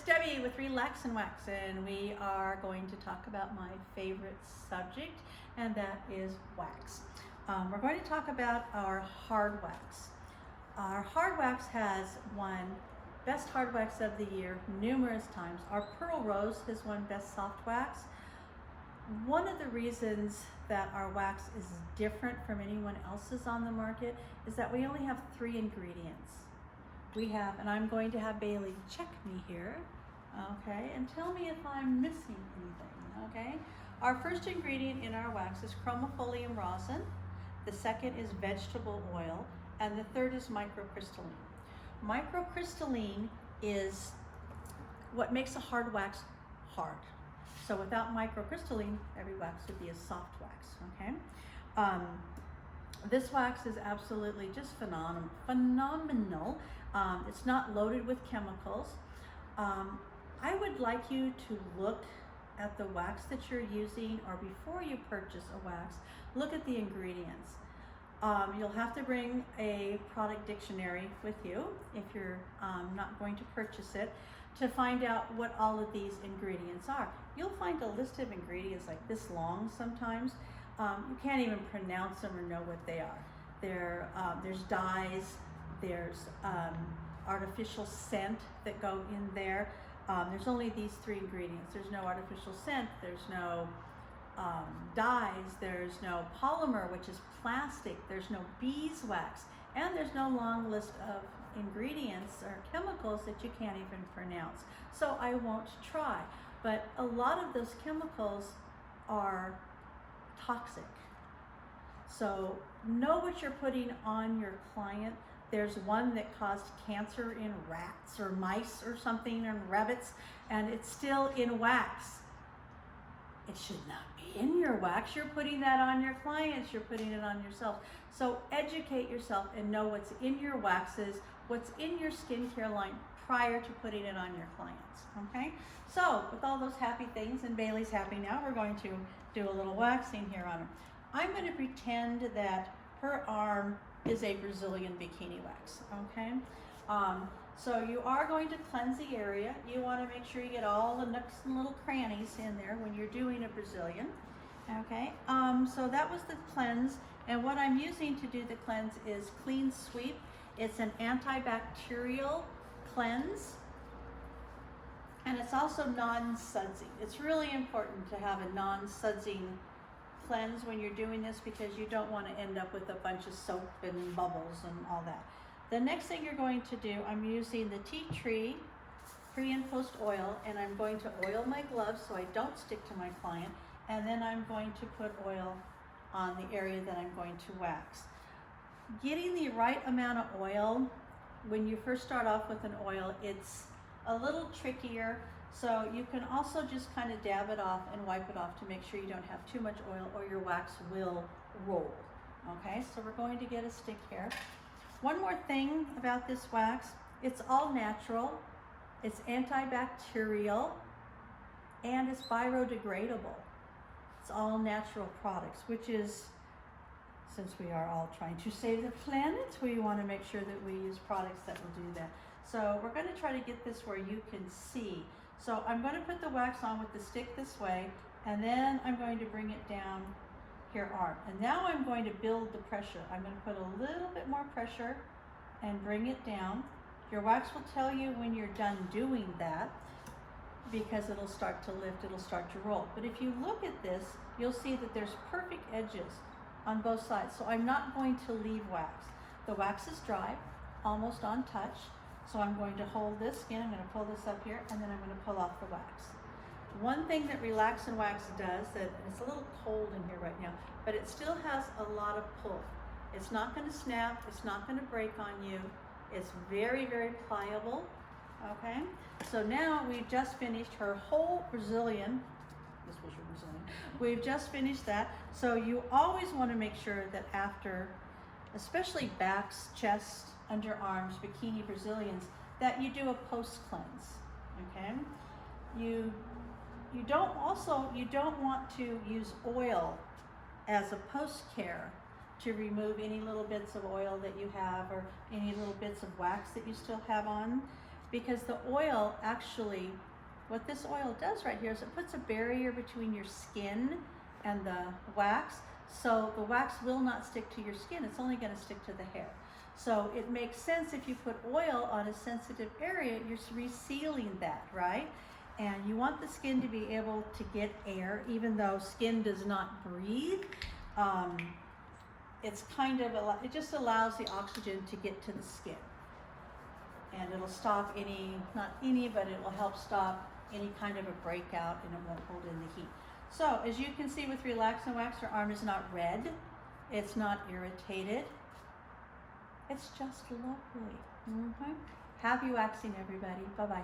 Debbie with Relax and Wax, and we are going to talk about my favorite subject, and that is wax. We're going to talk about our hard wax. Our hard wax has won Best Hard Wax of the Year numerous times. Our Pearl Rose has won Best Soft Wax. One of the reasons that our wax is different from anyone else's on the market is that we only have 3 ingredients. We have, and I'm going to have Bailey check me here, okay, and tell me if I'm missing anything, okay? Our first ingredient in our wax is Colophonium rosin, the second is vegetable oil, and the third is microcrystalline. Microcrystalline is what makes a hard wax hard. So without microcrystalline, every wax would be a soft wax, okay? This wax is absolutely just phenomenal. It's not loaded with chemicals. I would like you to look at the wax that you're using, or before you purchase a wax, look at the ingredients. You'll have to bring a product dictionary with you if you're not going to purchase it, to find out what all of these ingredients are. You'll find a list of ingredients like this long sometimes. You can't even pronounce them or know what they are. There's dyes, there's artificial scent that go in there. There's only these 3 ingredients. There's no artificial scent, there's no dyes, there's no polymer, which is plastic, there's no beeswax, and there's no long list of ingredients or chemicals that you can't even pronounce. So I won't try. But a lot of those chemicals are toxic. So know what you're putting on your client. There's one that caused cancer in rats or mice or something, and rabbits, and it's still in wax. It should not be in your wax. You're putting that on your clients, you're putting it on yourself. So educate yourself and know what's in your waxes, what's in your skincare line prior to putting it on your clients, okay? So with all those happy things, and Bailey's happy now, we're going to do a little waxing here on her. I'm going to pretend that her arm is a Brazilian bikini wax, okay? So you are going to cleanse the area. You want to make sure you get all the nooks and little crannies in there when you're doing a Brazilian, okay? So that was the cleanse, and what I'm using to do the cleanse is Clean Sweep. It's an antibacterial cleanse, and it's also non-sudsing. It's really important to have a non-sudsing cleanse when you're doing this, because you don't want to end up with a bunch of soap and bubbles and all that. The next thing you're going to do, I'm using the tea tree pre and post oil, and I'm going to oil my gloves so I don't stick to my client, and then I'm going to put oil on the area that I'm going to wax. Getting the right amount of oil, when you first start off with an oil, it's a little trickier. So you can also just kind of dab it off and wipe it off to make sure you don't have too much oil, or your wax will roll. Okay, so we're going to get a stick here. One more thing about this wax, it's all natural, it's antibacterial, and it's biodegradable. It's all natural products, which is, since we are all trying to save the planet, we want to make sure that we use products that will do that. So we're going to try to get this where you can see. So I'm going to put the wax on with the stick this way, and then I'm going to bring it down here arm. And now I'm going to build the pressure. I'm going to put a little bit more pressure and bring it down. Your wax will tell you when you're done doing that, because it'll start to lift, it'll start to roll. But if you look at this, you'll see that there's perfect edges on both sides. So I'm not going to leave wax. The wax is dry, almost on touch. So I'm going to hold this again, I'm going to pull this up here, and then I'm going to pull off the wax. One thing that Relax and Wax does, that it's a little cold in here right now, but it still has a lot of pull. It's not going to snap, it's not going to break on you. It's very, very pliable, okay? So now we've just finished her whole Brazilian. This was your Brazilian. We've just finished that. So you always want to make sure that after, especially backs, chest, underarms, bikini Brazilians, that you do a post cleanse, okay? You don't want to use oil as a post care to remove any little bits of oil that you have, or any little bits of wax that you still have on. because the oil actually, what this oil does right here is it puts a barrier between your skin and the wax, so the wax will not stick to your skin. It's only going to stick to the hair. So it makes sense if you put oil on a sensitive area, you're resealing that, right? And you want the skin to be able to get air, even though skin does not breathe. It's kind of, it just allows the oxygen to get to the skin. And it'll stop any, not any, but it will help stop any kind of a breakout, and it won't hold in the heat. So as you can see with Relax and Wax, her arm is not red. It's not irritated. It's just lovely. Happy waxing, everybody. Bye-bye.